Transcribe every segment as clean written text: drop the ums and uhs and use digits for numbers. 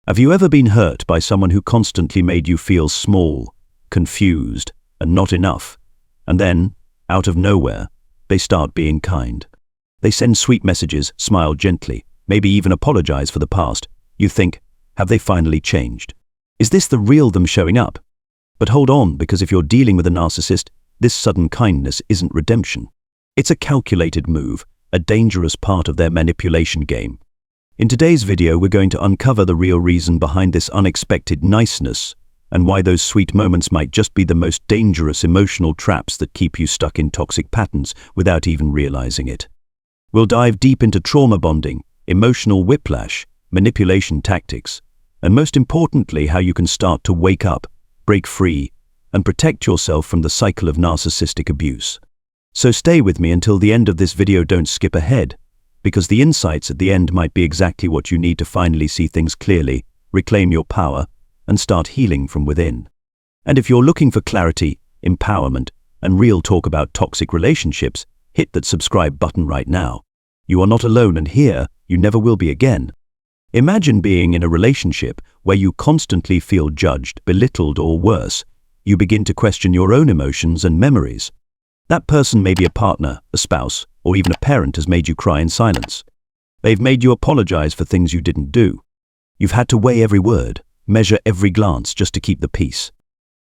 Have you ever been hurt by someone who constantly made you feel small, confused, and not enough? And then, out of nowhere, they start being kind. They send sweet messages, smile gently, maybe even apologize for the past. You think, have they finally changed? Is this the real them showing up? But hold on, because if you're dealing with a narcissist, this sudden kindness isn't redemption. It's a calculated move, a dangerous part of their manipulation game. In today's video, we're going to uncover the real reason behind this unexpected niceness and why those sweet moments might just be the most dangerous emotional traps that keep you stuck in toxic patterns without even realizing it. We'll dive deep into trauma bonding, emotional whiplash, manipulation tactics, and most importantly, how you can start to wake up, break free, and protect yourself from the cycle of narcissistic abuse. So stay with me until the end of this video, don't skip ahead, because the insights at the end might be exactly what you need to finally see things clearly, reclaim your power, and start healing from within. And if you're looking for clarity, empowerment, and real talk about toxic relationships, hit that subscribe button right now. You are not alone, and here, you never will be again. Imagine being in a relationship where you constantly feel judged, belittled, or worse. You begin to question your own emotions and memories. That person may be a partner, a spouse, or even a parent has made you cry in silence. They've made you apologize for things you didn't do. You've had to weigh every word, measure every glance just to keep the peace.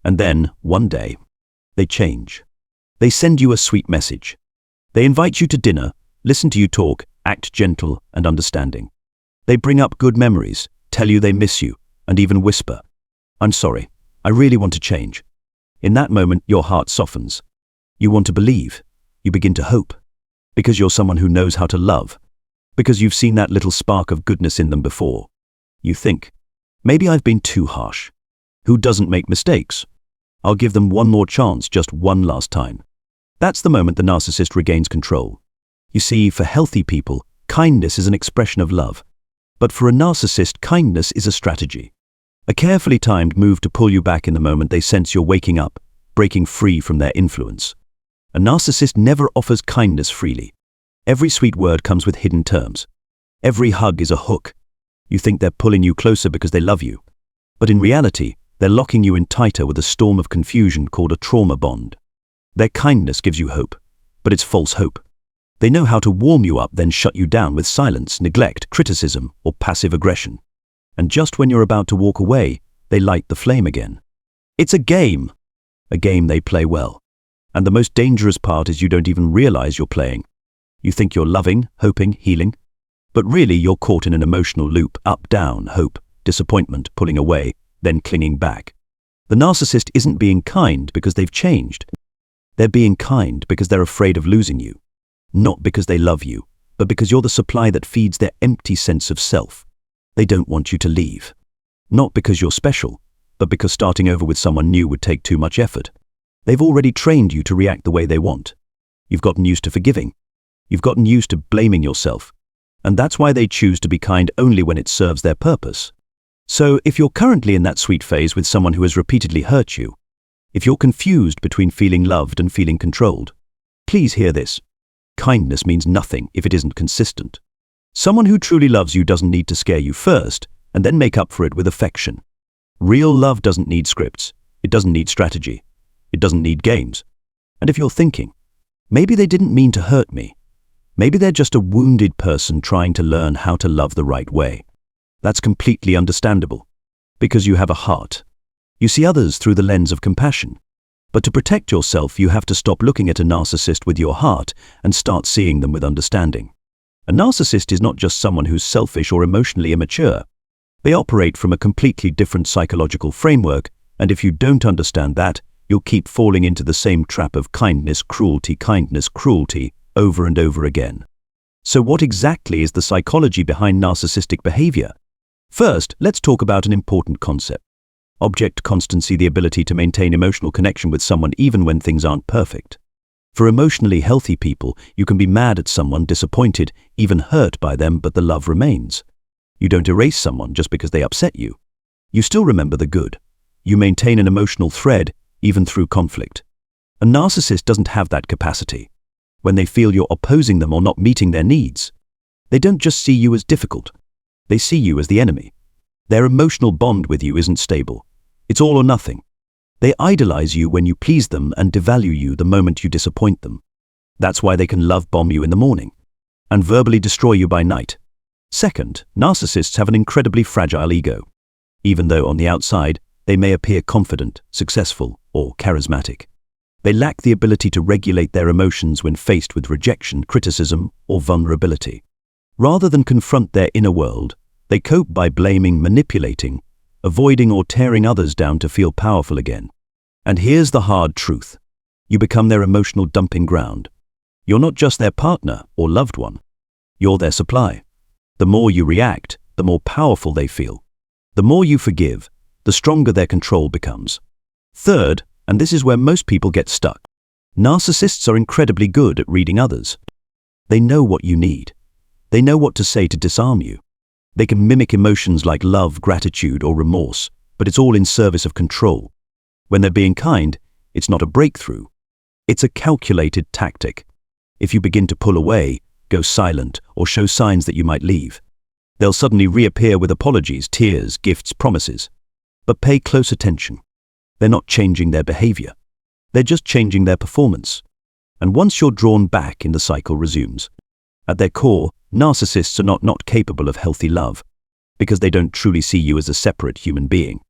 And then, one day, they change. They send you a sweet message. They invite you to dinner, listen to you talk, act gentle and understanding. They bring up good memories, tell you they miss you, and even whisper, "I'm sorry, I really want to change." In that moment, your heart softens. You want to believe. You begin to hope. Because you're someone who knows how to love. Because you've seen that little spark of goodness in them before. You think, maybe I've been too harsh. Who doesn't make mistakes? I'll give them one more chance, just one last time. That's the moment the narcissist regains control. You see, for healthy people, kindness is an expression of love. But for a narcissist, kindness is a strategy. A carefully timed move to pull you back in the moment they sense you're waking up, breaking free from their influence. A narcissist never offers kindness freely. Every sweet word comes with hidden terms. Every hug is a hook. You think they're pulling you closer because they love you. But in reality, they're locking you in tighter with a storm of confusion called a trauma bond. Their kindness gives you hope, but it's false hope. They know how to warm you up, then shut you down with silence, neglect, criticism, or passive aggression. And just when you're about to walk away, they light the flame again. It's a game they play well. And the most dangerous part is you don't even realize you're playing. You think you're loving, hoping, healing. But really you're caught in an emotional loop, up, down, hope, disappointment, pulling away, then clinging back. The narcissist isn't being kind because they've changed. They're being kind because they're afraid of losing you. Not because they love you, but because you're the supply that feeds their empty sense of self. They don't want you to leave. Not because you're special, but because starting over with someone new would take too much effort. They've already trained you to react the way they want. You've gotten used to forgiving. You've gotten used to blaming yourself. And that's why they choose to be kind only when it serves their purpose. So if you're currently in that sweet phase with someone who has repeatedly hurt you, if you're confused between feeling loved and feeling controlled, please hear this. Kindness means nothing if it isn't consistent. Someone who truly loves you doesn't need to scare you first and then make up for it with affection. Real love doesn't need scripts. It doesn't need strategy. It doesn't need games. And if you're thinking, maybe they didn't mean to hurt me. Maybe they're just a wounded person trying to learn how to love the right way. That's completely understandable. Because you have a heart. You see others through the lens of compassion. But to protect yourself, you have to stop looking at a narcissist with your heart and start seeing them with understanding. A narcissist is not just someone who's selfish or emotionally immature. They operate from a completely different psychological framework, and if you don't understand that, you'll keep falling into the same trap of kindness, cruelty, over and over again. So what exactly is the psychology behind narcissistic behavior? First, let's talk about an important concept. Object constancy, the ability to maintain emotional connection with someone even when things aren't perfect. For emotionally healthy people, you can be mad at someone, disappointed, even hurt by them, but the love remains. You don't erase someone just because they upset you. You still remember the good. You maintain an emotional thread, even through conflict. A narcissist doesn't have that capacity. When they feel you're opposing them or not meeting their needs, they don't just see you as difficult. They see you as the enemy. Their emotional bond with you isn't stable. It's all or nothing. They idolize you when you please them and devalue you the moment you disappoint them. That's why they can love bomb you in the morning and verbally destroy you by night. Second, narcissists have an incredibly fragile ego. Even though on the outside, they may appear confident, successful, or charismatic. They lack the ability to regulate their emotions when faced with rejection, criticism, or vulnerability. Rather than confront their inner world, they cope by blaming, manipulating, avoiding or tearing others down to feel powerful again. And here's the hard truth. You become their emotional dumping ground. You're not just their partner or loved one. You're their supply. The more you react, the more powerful they feel. The more you forgive, the stronger their control becomes. Third, and this is where most people get stuck, narcissists are incredibly good at reading others. They know what you need. They know what to say to disarm you. They can mimic emotions like love, gratitude, or remorse, but it's all in service of control. When they're being kind, it's not a breakthrough. It's a calculated tactic. If you begin to pull away, go silent, or show signs that you might leave, they'll suddenly reappear with apologies, tears, gifts, promises. But pay close attention. They're not changing their behavior. They're just changing their performance. And once you're drawn back in, the cycle resumes. At their core, narcissists are not capable of healthy love, because they don't truly see you as a separate human being.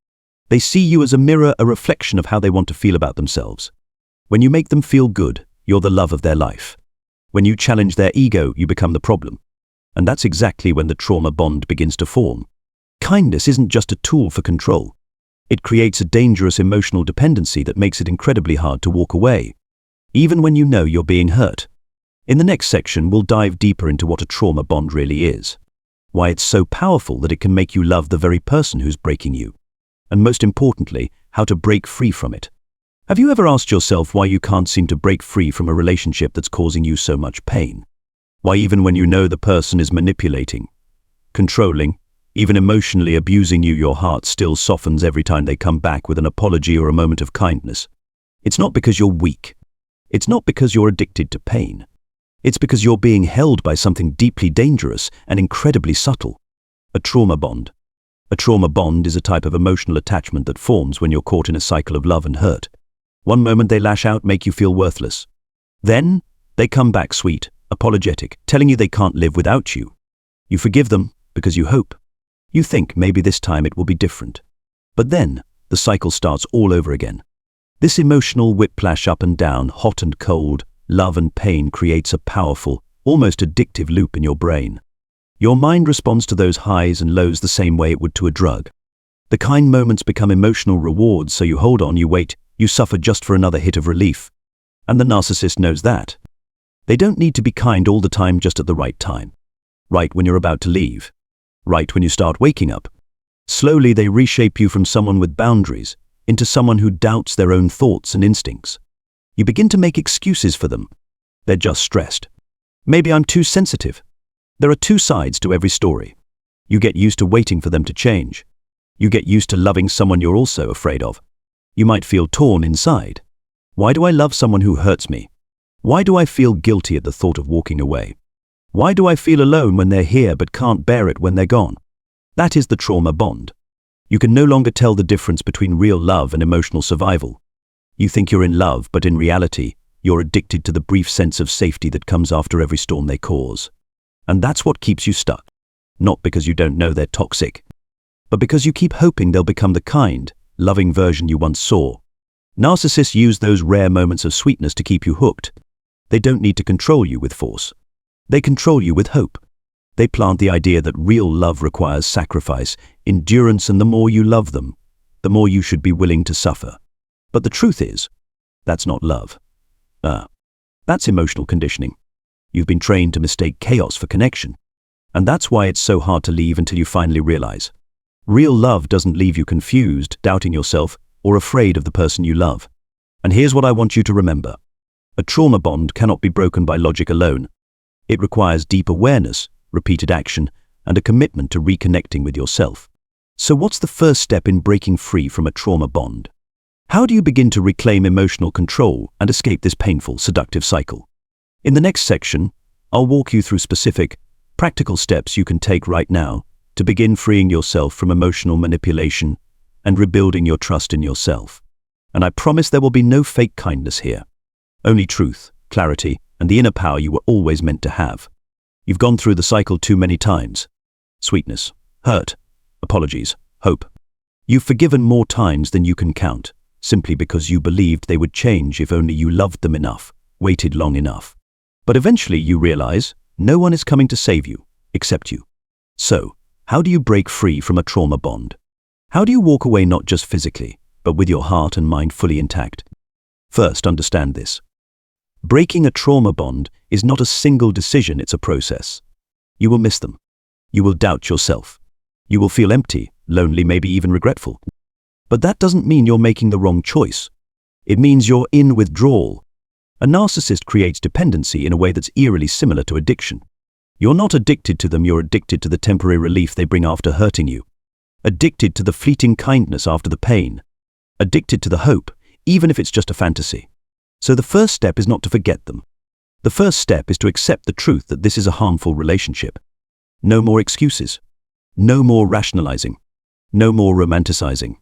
They see you as a mirror, a reflection of how they want to feel about themselves. When you make them feel good, you're the love of their life. When you challenge their ego, you become the problem. And that's exactly when the trauma bond begins to form. Kindness isn't just a tool for control. It creates a dangerous emotional dependency that makes it incredibly hard to walk away, even when you know you're being hurt. In the next section, we'll dive deeper into what a trauma bond really is, why it's so powerful that it can make you love the very person who's breaking you, and most importantly, how to break free from it. Have you ever asked yourself why you can't seem to break free from a relationship that's causing you so much pain? Why even when you know the person is manipulating, controlling, even emotionally abusing you, your heart still softens every time they come back with an apology or a moment of kindness? It's not because you're weak. It's not because you're addicted to pain. It's because you're being held by something deeply dangerous and incredibly subtle. A trauma bond. A trauma bond is a type of emotional attachment that forms when you're caught in a cycle of love and hurt. One moment they lash out, make you feel worthless. Then, they come back sweet, apologetic, telling you they can't live without you. You forgive them because you hope. You think maybe this time it will be different. But then, the cycle starts all over again. This emotional whiplash up and down, hot and cold, love and pain creates a powerful, almost addictive loop in your brain. Your mind responds to those highs and lows the same way it would to a drug. The kind moments become emotional rewards, so you hold on, you wait, you suffer just for another hit of relief. And the narcissist knows that. They don't need to be kind all the time, just at the right time. Right when you're about to leave. Right when you start waking up. Slowly they reshape you from someone with boundaries into someone who doubts their own thoughts and instincts. You begin to make excuses for them. They're just stressed. Maybe I'm too sensitive. There are two sides to every story. You get used to waiting for them to change. You get used to loving someone you're also afraid of. You might feel torn inside. Why do I love someone who hurts me? Why do I feel guilty at the thought of walking away? Why do I feel alone when they're here but can't bear it when they're gone? That is the trauma bond. You can no longer tell the difference between real love and emotional survival. You think you're in love, but in reality, you're addicted to the brief sense of safety that comes after every storm they cause. And that's what keeps you stuck. Not because you don't know they're toxic, but because you keep hoping they'll become the kind, loving version you once saw. Narcissists use those rare moments of sweetness to keep you hooked. They don't need to control you with force. They control you with hope. They plant the idea that real love requires sacrifice, endurance, and the more you love them, the more you should be willing to suffer. But the truth is, that's not love. That's emotional conditioning. You've been trained to mistake chaos for connection. And that's why it's so hard to leave until you finally realize. Real love doesn't leave you confused, doubting yourself, or afraid of the person you love. And here's what I want you to remember. A trauma bond cannot be broken by logic alone. It requires deep awareness, repeated action, and a commitment to reconnecting with yourself. So what's the first step in breaking free from a trauma bond? How do you begin to reclaim emotional control and escape this painful, seductive cycle? In the next section, I'll walk you through specific, practical steps you can take right now to begin freeing yourself from emotional manipulation and rebuilding your trust in yourself. And I promise there will be no fake kindness here. Only truth, clarity, and the inner power you were always meant to have. You've gone through the cycle too many times. Sweetness, hurt, apologies, hope. You've forgiven more times than you can count, simply because you believed they would change if only you loved them enough, waited long enough. But eventually you realize no one is coming to save you, except you. So, how do you break free from a trauma bond? How do you walk away not just physically, but with your heart and mind fully intact? First, understand this. Breaking a trauma bond is not a single decision, it's a process. You will miss them. You will doubt yourself. You will feel empty, lonely, maybe even regretful. But that doesn't mean you're making the wrong choice. It means you're in withdrawal. A narcissist creates dependency in a way that's eerily similar to addiction. You're not addicted to them, you're addicted to the temporary relief they bring after hurting you. Addicted to the fleeting kindness after the pain. Addicted to the hope, even if it's just a fantasy. So the first step is not to forget them. The first step is to accept the truth that this is a harmful relationship. No more excuses. No more rationalizing. No more romanticizing.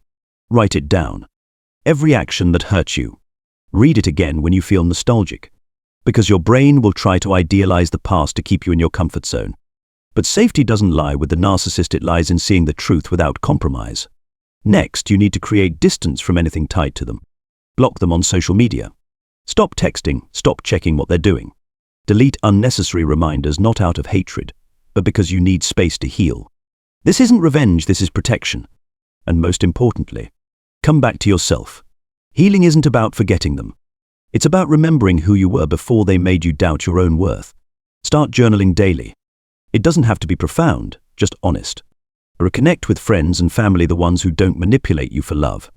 Write it down. Every action that hurts you. Read it again when you feel nostalgic. Because your brain will try to idealize the past to keep you in your comfort zone. But safety doesn't lie with the narcissist, it lies in seeing the truth without compromise. Next, you need to create distance from anything tied to them. Block them on social media. Stop texting, stop checking what they're doing. Delete unnecessary reminders, not out of hatred, but because you need space to heal. This isn't revenge, this is protection. And most importantly, come back to yourself. Healing isn't about forgetting them. It's about remembering who you were before they made you doubt your own worth. Start journaling daily. It doesn't have to be profound, just honest. Reconnect with friends and family, the ones who don't manipulate you for love.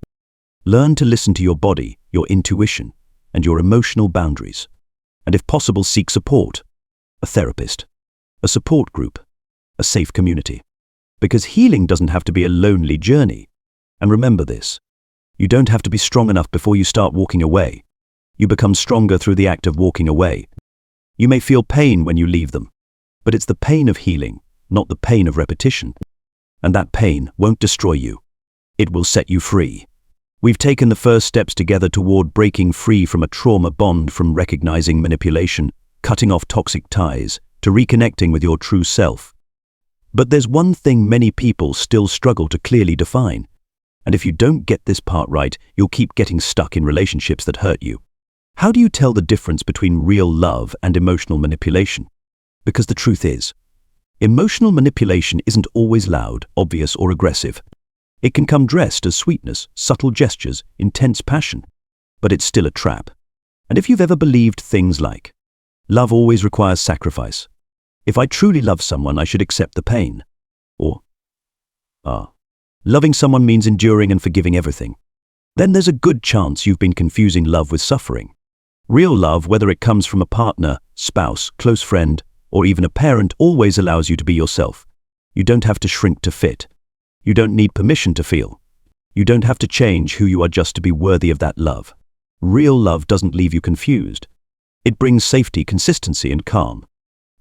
Learn to listen to your body, your intuition, and your emotional boundaries. And if possible, seek support. A therapist, a support group, a safe community. Because healing doesn't have to be a lonely journey. And remember this, you don't have to be strong enough before you start walking away. You become stronger through the act of walking away. You may feel pain when you leave them, but it's the pain of healing, not the pain of repetition. And that pain won't destroy you. It will set you free. We've taken the first steps together toward breaking free from a trauma bond, from recognizing manipulation, cutting off toxic ties, to reconnecting with your true self. But there's one thing many people still struggle to clearly define. And if you don't get this part right, you'll keep getting stuck in relationships that hurt you. How do you tell the difference between real love and emotional manipulation? Because the truth is, emotional manipulation isn't always loud, obvious, or aggressive. It can come dressed as sweetness, subtle gestures, intense passion. But it's still a trap. And if you've ever believed things like, love always requires sacrifice. If I truly love someone, I should accept the pain. Or, loving someone means enduring and forgiving everything. Then there's a good chance you've been confusing love with suffering. Real love, whether it comes from a partner, spouse, close friend, or even a parent, always allows you to be yourself. You don't have to shrink to fit. You don't need permission to feel. You don't have to change who you are just to be worthy of that love. Real love doesn't leave you confused. It brings safety, consistency, and calm.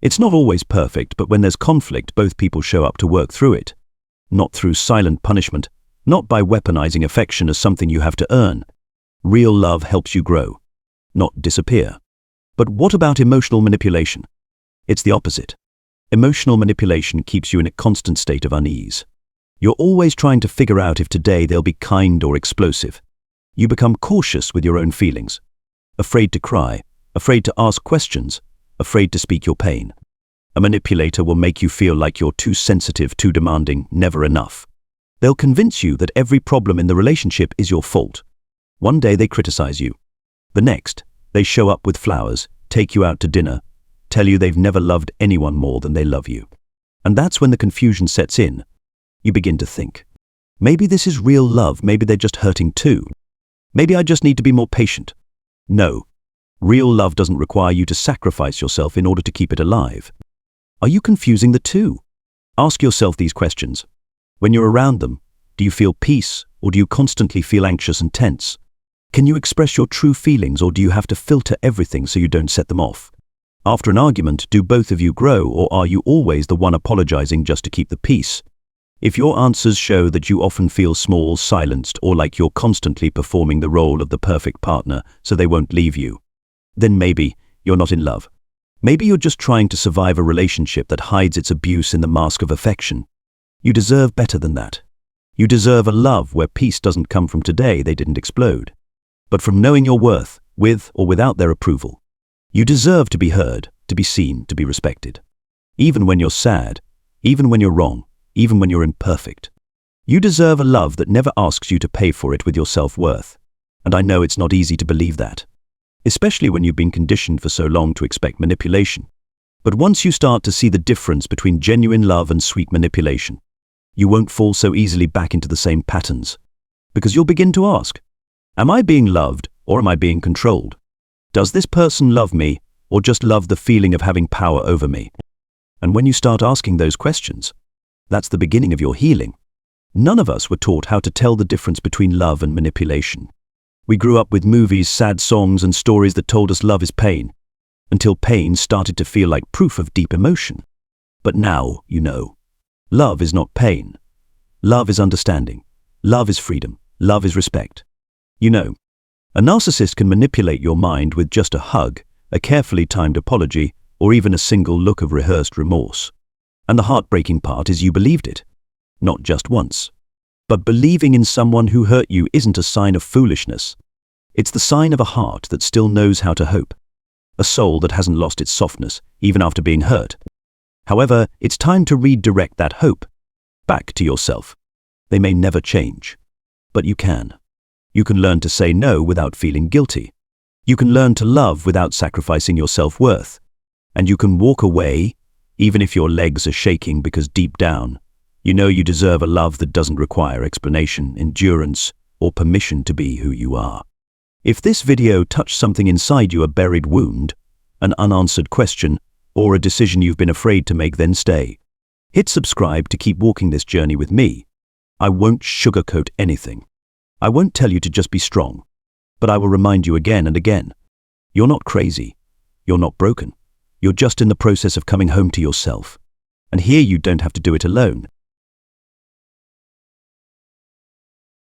It's not always perfect, but when there's conflict, both people show up to work through it. Not through silent punishment, not by weaponizing affection as something you have to earn. Real love helps you grow, not disappear. But what about emotional manipulation? It's the opposite. Emotional manipulation keeps you in a constant state of unease. You're always trying to figure out if today they'll be kind or explosive. You become cautious with your own feelings. Afraid to cry, afraid to ask questions, afraid to speak your pain. A manipulator will make you feel like you're too sensitive, too demanding, never enough. They'll convince you that every problem in the relationship is your fault. One day they criticize you. The next, they show up with flowers, take you out to dinner, tell you they've never loved anyone more than they love you. And that's when the confusion sets in. You begin to think, maybe this is real love, maybe they're just hurting too. Maybe I just need to be more patient. No, real love doesn't require you to sacrifice yourself in order to keep it alive. Are you confusing the two? Ask yourself these questions. When you're around them, do you feel peace, or do you constantly feel anxious and tense? Can you express your true feelings, or do you have to filter everything so you don't set them off? After an argument, do both of you grow, or are you always the one apologizing just to keep the peace? If your answers show that you often feel small, silenced, or like you're constantly performing the role of the perfect partner so they won't leave you, then maybe you're not in love. Maybe you're just trying to survive a relationship that hides its abuse in the mask of affection. You deserve better than that. You deserve a love where peace doesn't come from today they didn't explode, but from knowing your worth, with or without their approval. You deserve to be heard, to be seen, to be respected. Even when you're sad, even when you're wrong, even when you're imperfect. You deserve a love that never asks you to pay for it with your self-worth. And I know it's not easy to believe that, especially when you've been conditioned for so long to expect manipulation. But once you start to see the difference between genuine love and sweet manipulation, you won't fall so easily back into the same patterns. Because you'll begin to ask, am I being loved or am I being controlled? Does this person love me or just love the feeling of having power over me? And when you start asking those questions, that's the beginning of your healing. None of us were taught how to tell the difference between love and manipulation. We grew up with movies, sad songs, and stories that told us love is pain, until pain started to feel like proof of deep emotion. But now, you know, love is not pain. Love is understanding. Love is freedom. Love is respect. You know, a narcissist can manipulate your mind with just a hug, a carefully timed apology, or even a single look of rehearsed remorse. And the heartbreaking part is you believed it. Not just once. But believing in someone who hurt you isn't a sign of foolishness. It's the sign of a heart that still knows how to hope. A soul that hasn't lost its softness, even after being hurt. However, it's time to redirect that hope back to yourself. They may never change, but you can. You can learn to say no without feeling guilty. You can learn to love without sacrificing your self-worth. And you can walk away, even if your legs are shaking, because deep down, you know you deserve a love that doesn't require explanation, endurance, or permission to be who you are. If this video touched something inside you, a buried wound, an unanswered question, or a decision you've been afraid to make, then stay. Hit subscribe to keep walking this journey with me. I won't sugarcoat anything. I won't tell you to just be strong. But I will remind you again and again. You're not crazy. You're not broken. You're just in the process of coming home to yourself. And here you don't have to do it alone.